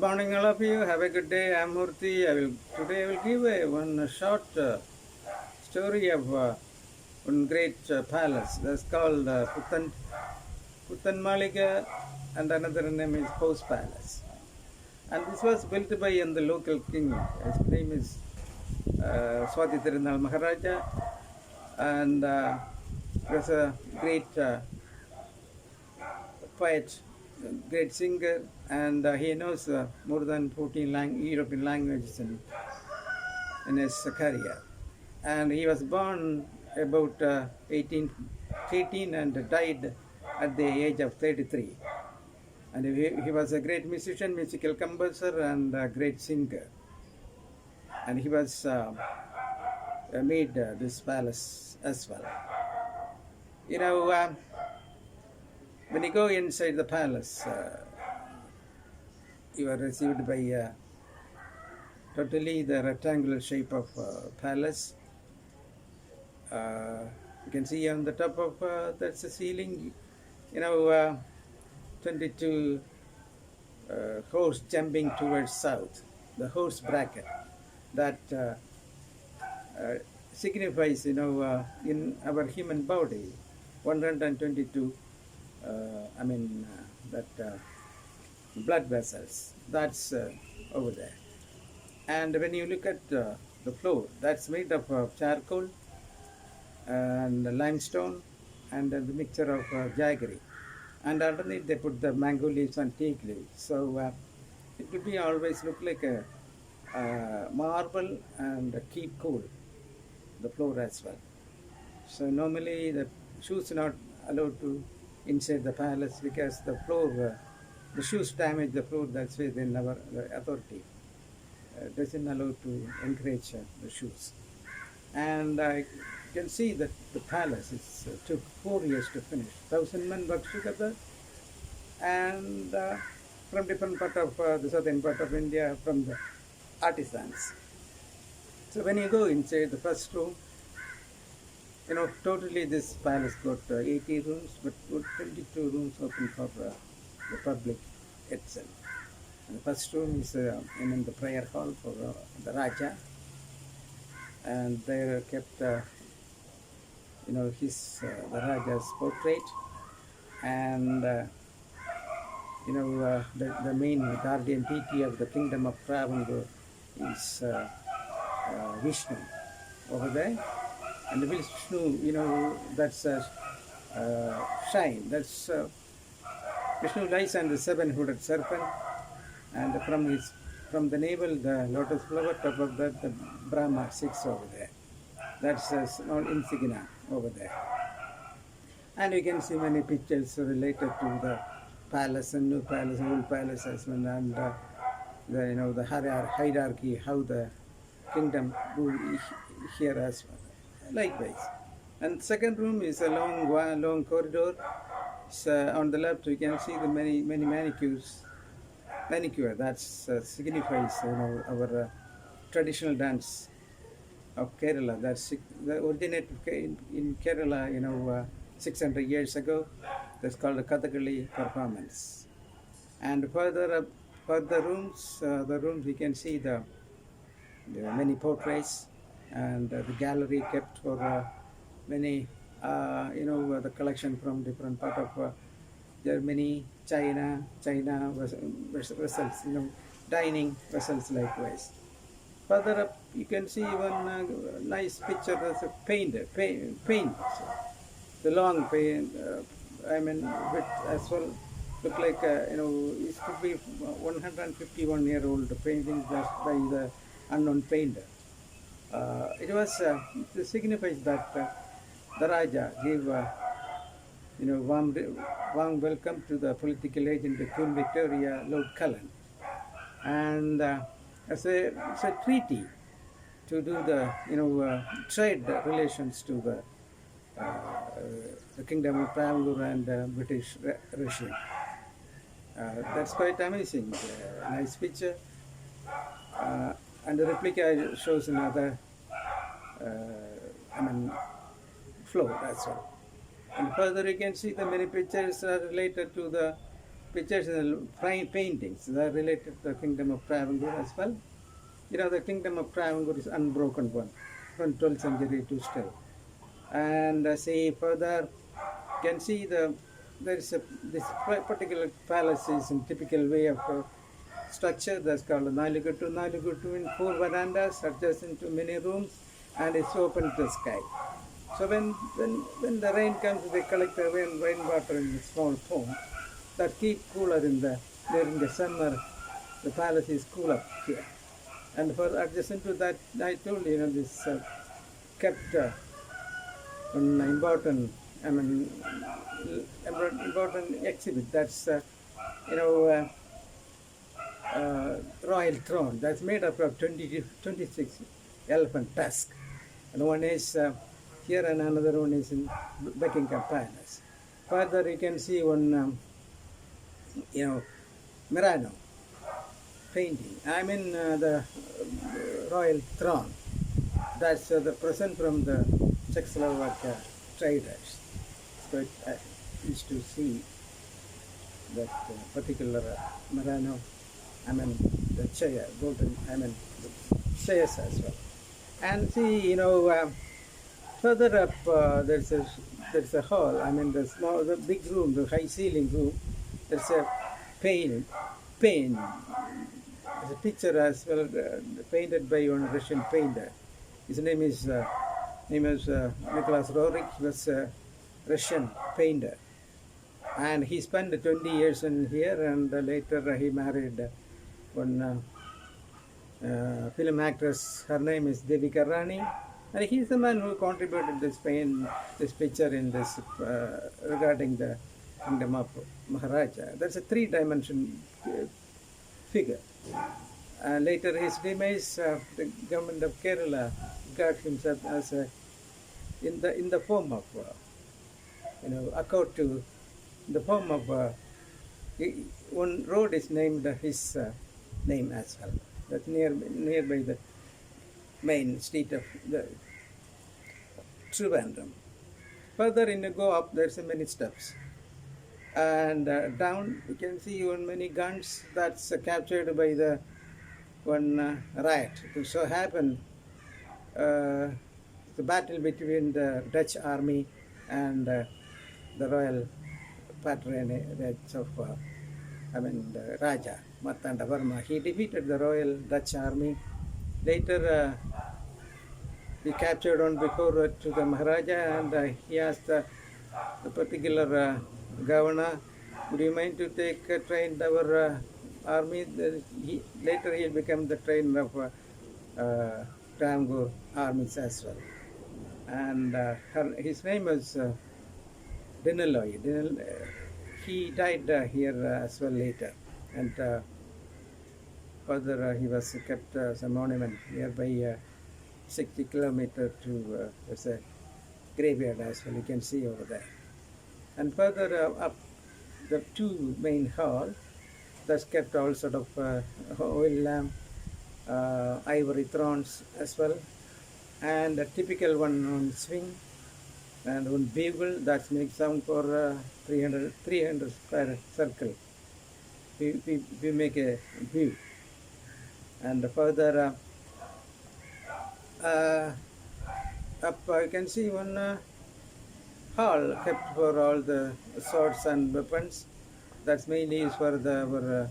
morning, all of you. Have a good day. I'm Murthy. Today I will give one short story of one great palace. That's called Kuthira Malika, and another name is House Palace. And this was built by the local king. His name is Kuthira Maharaja, and he was a great poet, great singer, and he knows more than 14 European languages in his career. And he was born about 1813 and died at the age of 33. And he was a great musician, musical composer, and a great singer. And he was made this palace as well. You know, when you go inside the palace, you are received by totally the rectangular shape of palace. You can see on the top of that's the ceiling, 22 horse jumping towards south, the horse bracket. That signifies, in our human body, 122, that blood vessels, that's over there. And when you look at the floor, that's made up of charcoal and limestone and the mixture of jaggery. And underneath they put the mango leaves and teak leaves. So it will be always look like a marble and keep cool, the floor as well. So normally the shoes are not allowed to inside the palace because the floor, the shoes damage the floor. That's why they never, the authority doesn't allow to encourage the shoes. And I can see that the palace took 4 years to finish. 1,000 men worked together, and from different part of the southern part of India, from the artisans. So when you go inside the first room, totally this palace got 80 rooms, but 22 rooms open for the public itself. And the first room is in the prayer hall for the Raja, and there kept his the Raja's portrait, and the main guardian deity of the kingdom of Travancore is Vishnu over there. And the Vishnu, that's shine. That's Vishnu lies on the seven-hooded serpent, and from the navel, the lotus flower. Top of that, the Brahma sits over there. That's a small insignia over there. And you can see many pictures related to the palace and new palace, old palace as well, and the hierarchy, how the kingdom ruled here as well. Likewise. And second room is a long corridor. So on the left you can see the many manicures. Manicure, that signifies our traditional dance of Kerala. That's the originated in Kerala 600 years ago. That's called a Kathakali performance. And further rooms, we can see the many portraits, and the gallery kept for many the collection from different part of Germany, China vessels, dining vessels likewise. Further up, you can see one nice picture. There's a paint. The long paint, width as well. Look like it could be 151-year-old painting just by the unknown painter. It signifies that the Raja gave warm welcome to the political agent, Queen Victoria, Lord Cullen, and as a treaty to do the trade relations to the kingdom of Travancore and British regime. That's quite amazing. Nice picture. And the replica shows another floor as well. And further you can see the many pictures are related to the pictures and paintings that are related to the kingdom of Travancore as well. You know, the kingdom of Travancore is unbroken one from 12th century to still. And see further, you can see there is this particular palace is in typical way of structure that's called Naluguttu. Naluguttu in 4 verandas, adjacent to many rooms, and it's open to the sky. So when the rain comes, they collect the rainwater in a small pond that keep cooler during the summer. The palace is cool up here. And for adjacent to that, I told you, this kept an important, important exhibit. That's royal throne that's made up of 26 elephant tusks, and one is here and another one is in Buckingham Palace. Further, you can see one, Murano painting. The royal throne. That's the present from the Czechoslovak traders. So I used to see that particular Murano. The chair, golden. The chairs as well. And see, further up, there's a hall. The big room, the high ceiling room. There's a paint. There's a picture as well, painted by one Russian painter. His name is Nicholas Roerich. He was a Russian painter, and he spent 20 years in here, and later he married one film actress. Her name is Devika Rani, and he's the man who contributed this picture in this regarding the kingdom of Maharaja. That's a 3-dimension figure. Later his demise, the government of Kerala got himself as in the form of accord to the form of one road is named his name as well. That's nearby the main street of the Trivandrum. Further go up, there's many steps, and down you can see many guns that's captured by the one riot. It so happened the battle between the Dutch army and the royal patronage of the Raja Martanda Varma. He defeated the royal Dutch army. Later he captured one before to the Maharaja, and he asked the particular governor, would you mind to take train our army? Later he became the trainer of Travancore armies as well. And his name was Dinaloy. He died here as well later. And further he was kept as a monument nearby 60 kilometers to there's a graveyard as well, you can see over there. And further up, the 2 main halls that's kept all sort of oil lamp, ivory thrones as well, and a typical one on swing, and one bugle that makes sound for 300 square circle. We make a view. And further up you can see one hall kept for all the swords and weapons. That's mainly used for our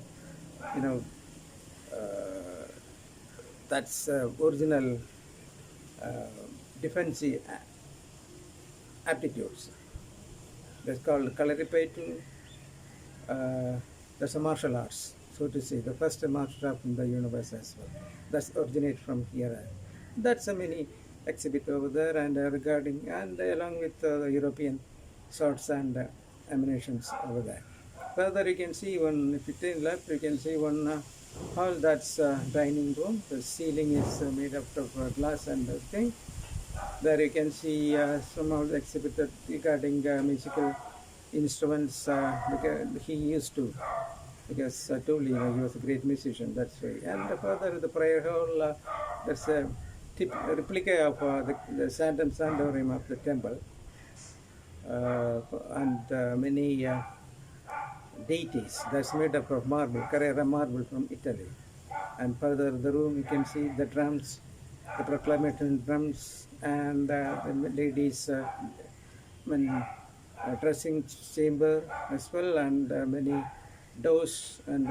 that's original defensive aptitudes. That's called Kalaripaitu. That's a martial arts, so to say, the first martial art in the universe as well. That's originate from here. That's a mini exhibit over there, and regarding and along with the European swords and ammunitions over there. Further, you can see one. If you turn left, you can see one hall. That's dining room. The ceiling is made up of glass and thing. There you can see some of the exhibited regarding musical instruments. Because he used to, because I told you, he was a great musician. That's why. And further, the prayer hall. That's a replica of the Sanctum Sanctorum of the temple, and many deities that's made up of marble, Carrara marble from Italy. And further the room you can see the drums, the proclamatory drums, and the ladies' dressing chamber as well, and many doors and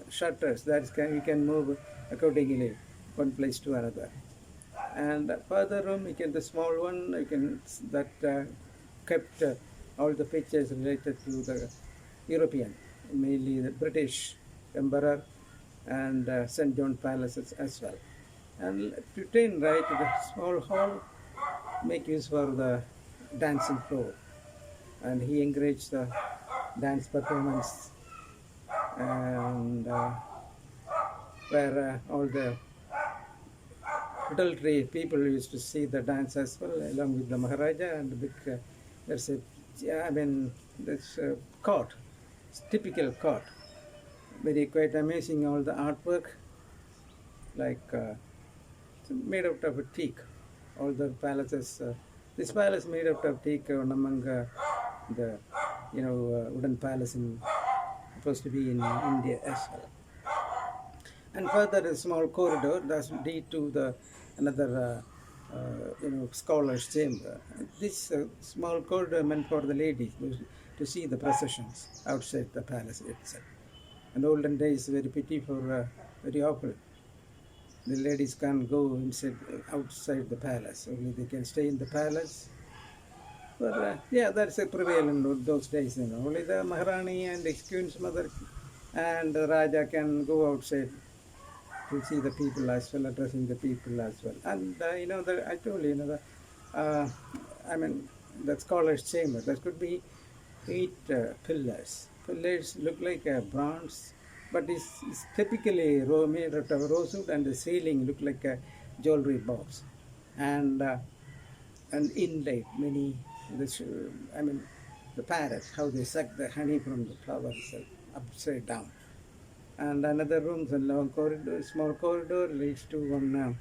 shutters that you can move accordingly one place to another. And further room, you can the small one, you can that kept all the pictures related to the European, mainly the British Emperor and St. John Palaces as well. And to turn right to the small hall, make use for the dancing floor. And he encouraged the dance performance, and where all the adultery people used to see the dance as well, along with the Maharaja. And big, there's a, I mean, this court, it's typical court, very quite amazing. All the artwork, like it's made out of a teak. All the palaces, this palace made out of teak, one among the wooden palace supposed to be in India as well. And further, a small corridor that lead to the another scholars' chamber. This small corridor meant for the ladies to see the processions outside the palace itself. In olden days, very pity for very often the ladies can't go inside outside the palace. Only they can stay in the palace. But yeah, that's a prevalent in those days. Only the Maharani and the queen's mother and the Raja can go outside to see the people as well, addressing the people as well. And I told you, that scholar's chamber, there could be 8 pillars. Pillars look like bronze, but it's typically made out of rosewood, and the ceiling look like a jewelry box, and inlaid many. The parrots, how they suck the honey from the flower itself upside down. And another room, a long corridor, small corridor, leads to one,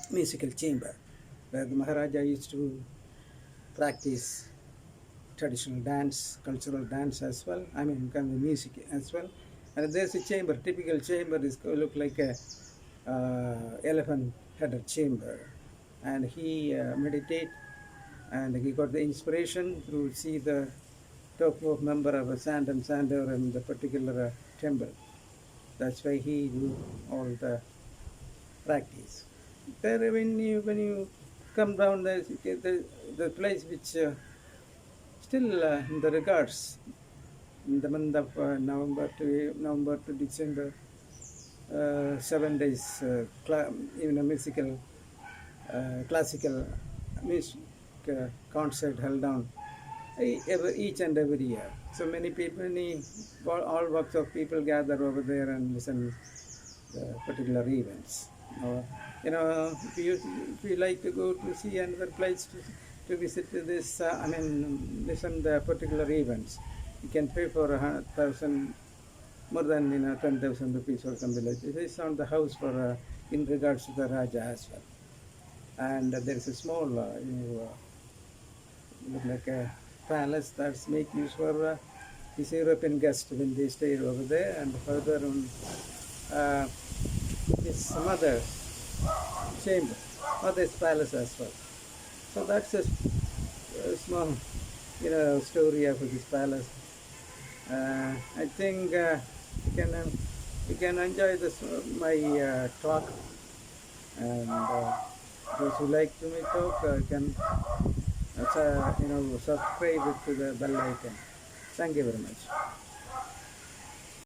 musical chamber, where the Maharaja used to practice traditional dance, cultural dance as well. Kind of music as well. And there's a chamber, typical chamber is look like a elephant-headed chamber. And he meditate, and he got the inspiration to see the top of member of a sand and sander in the particular temple. That's why he do all the practice. There, when you come down there, the place which still in the regards in the month of November to December, 7 days, musical, classical music concert held down each and every year. So many people, all walks of people gather over there and listen the particular events. If you like to go to see another place to visit this, listen the particular events, you can pay for 100,000, more than 10,000 rupees or something like this. This is on the house for in regards to the Raja as well. And there is a small, look like a palace that's make use for these European guests when they stay over there. And further on, his mother's chamber, mother's palace as well. So that's a small, story of this palace. I think you can enjoy this my talk, and those who like to me talk can subscribe to the bell icon. Thank you very much.